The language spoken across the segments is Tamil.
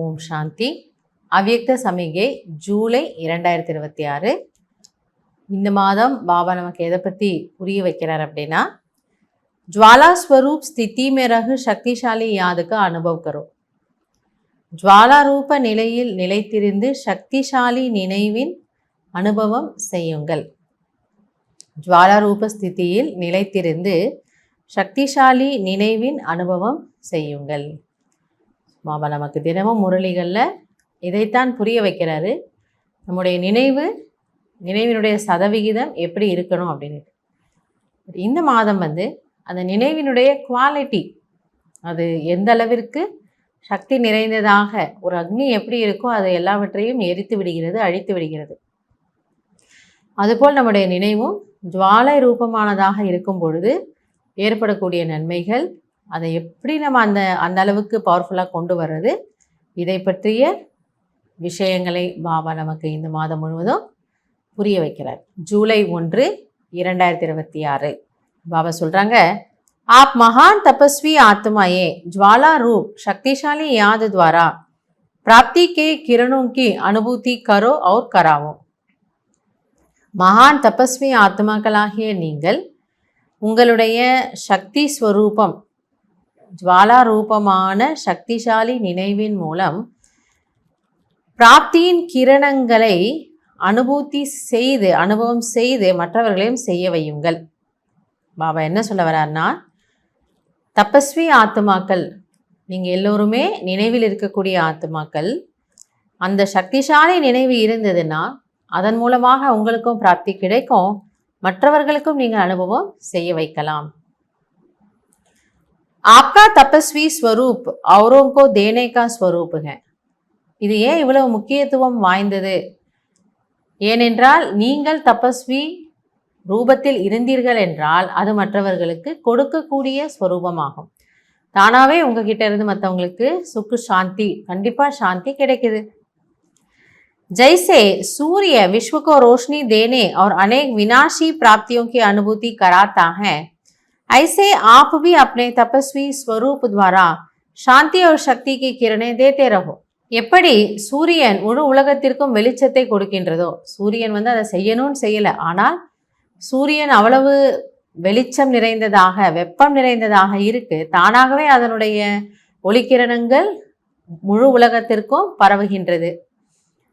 ஓம் சாந்தி. அவ்யக்த சமிகை ஜூலை 2026. இந்த மாதம் பாபா நமக்கு எதை பற்றி புரிய வைக்கிறார் அப்படின்னா, ஜுவாலா ஸ்வரூப் ஸ்திதி மே ரஹு சக்திசாலி யாதுக்கு அனுபவ் கரோ. ஜுவாலா ரூப நிலையில் நிலைத்திருந்து சக்திசாலி நினைவின் அனுபவம் செய்யுங்கள். ஜுவாலா ரூப ஸ்திதியில் நிலைத்திருந்து சக்திசாலி நினைவின் அனுபவம் செய்யுங்கள். பாபா நமக்கு தினமும் முரளிகளில் இதைத்தான் புரிய வைக்கிறாரு. நம்முடைய நினைவினுடைய சதவிகிதம் எப்படி இருக்கணும் அப்படின்னு. இந்த மாதம் அந்த நினைவினுடைய குவாலிட்டி, அது எந்த அளவிற்கு சக்தி நிறைந்ததாக, ஒரு அக்னி எப்படி இருக்கோ அதை எல்லாவற்றையும் எரித்து விடுகிறது, அழித்து விடுகிறது. அதுபோல் நம்முடைய நினைவும் ஜுவாலை ரூபமானதாக இருக்கும் பொழுது ஏற்படக்கூடிய நன்மைகள், அதை எப்படி நம்ம அந்த அளவுக்கு பவர்ஃபுல்லாக கொண்டு வர்றது, இதை பற்றிய விஷயங்களை பாபா நமக்கு இந்த மாதம் முழுவதும் புரிய வைக்கிறார். ஜூலை 1, 2026 பாபா சொல்கிறாங்க, ஆப் மகான் தபஸ்வி ஆத்மாயே ज्वाला रूप शक्तिशाली याद द्वारा प्राप्ति के किरणों की अनुभूति करो और कराओ. மகான் தபஸ்வி ஆத்மாக்களாகிய நீங்கள் உங்களுடைய சக்தி ஸ்வரூபம், ஜுவாலா ரூபமான சக்திசாலி நினைவின் மூலம் பிராப்தியின் கிரணங்களை அனுபவம் செய்து மற்றவர்களையும் செய்ய வையுங்கள். பாபா என்ன சொல்ல வர்றார்னா, தபஸ்வி ஆத்மாக்கள், நீங்கள் எல்லோருமே நினைவில் இருக்கக்கூடிய ஆத்மாக்கள். அந்த சக்திசாலி நினைவு இருந்ததுன்னா அதன் மூலமாக உங்களுக்கும் பிராப்தி கிடைக்கும், மற்றவர்களுக்கும் நீங்கள் அனுபவம் செய்ய வைக்கலாம். आपका तपस्वी स्वरूप औरों को देने का स्वरूप है. இது ஏன் இவ்வளவு முக்கியத்துவம் வாய்ந்தது? ஏனென்றால் நீங்கள் தபஸ்வி ரூபத்தில் இருந்தீர்கள் என்றால் அது மற்றவர்களுக்கு கொடுக்கக்கூடிய ஸ்வரூபமாகும். தானாகவே உங்ககிட்ட இருந்து மற்றவங்களுக்கு சுக்கு சாந்தி, கண்டிப்பாக சாந்தி கிடைக்குது. जैसे सूर्य विश्व को रोशनी देने और अनेक विनाशी प्राप्तियों की अनुभूति कराता है, ऐसे आप भी अपने तपस्वी स्वरूप द्वारा शांति और शक्ति की किरणें देते रहो. எப்படி சூரியன் முழு உலகத்திற்கும் வெளிச்சத்தை கொடுக்கின்றதோ, சூரியன் அதை செய்யணும்னு செய்யலை, ஆனால் சூரியன் அவ்வளவு வெளிச்சம் நிறைந்ததாக, வெப்பம் நிறைந்ததாக இருக்கு, தானாகவே அதனுடைய ஒளிக்கிரணங்கள் முழு உலகத்திற்கும் பரவுகின்றது.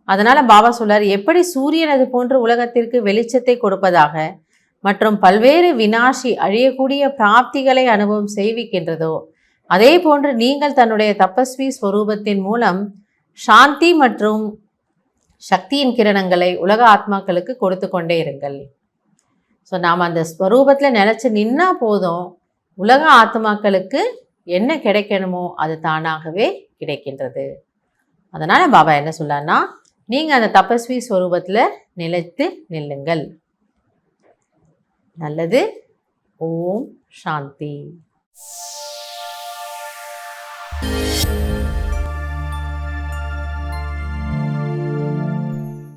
அதனால பாபா சொல்றார், எப்படி சூரியன் அது போன்று உலகத்திற்கு வெளிச்சத்தை கொடுப்பதாக மற்றும் பல்வேறு வினாஷி அழியக்கூடிய பிராப்திகளை அனுபவம் செய்விக்கின்றதோ, அதே போன்று நீங்கள் தன்னுடைய தபஸ்வி ஸ்வரூபத்தின் மூலம் சாந்தி மற்றும் சக்தியின் கிரணங்களை உலக ஆத்மாக்களுக்கு கொடுத்து கொண்டே இருங்கள். ஸோ நாம் அந்த ஸ்வரூபத்தில் நினச்சி நின்னா போதும், உலக ஆத்மாக்களுக்கு என்ன கிடைக்கணுமோ அது தானாகவே கிடைக்கின்றது. அதனால் பாபா என்ன சொல்றாருன்னா, நீங்கள் அந்த தபஸ்வி ஸ்வரூபத்தில் நிலைத்து நில்லுங்கள். நல்லது. ஓம் சாந்தி.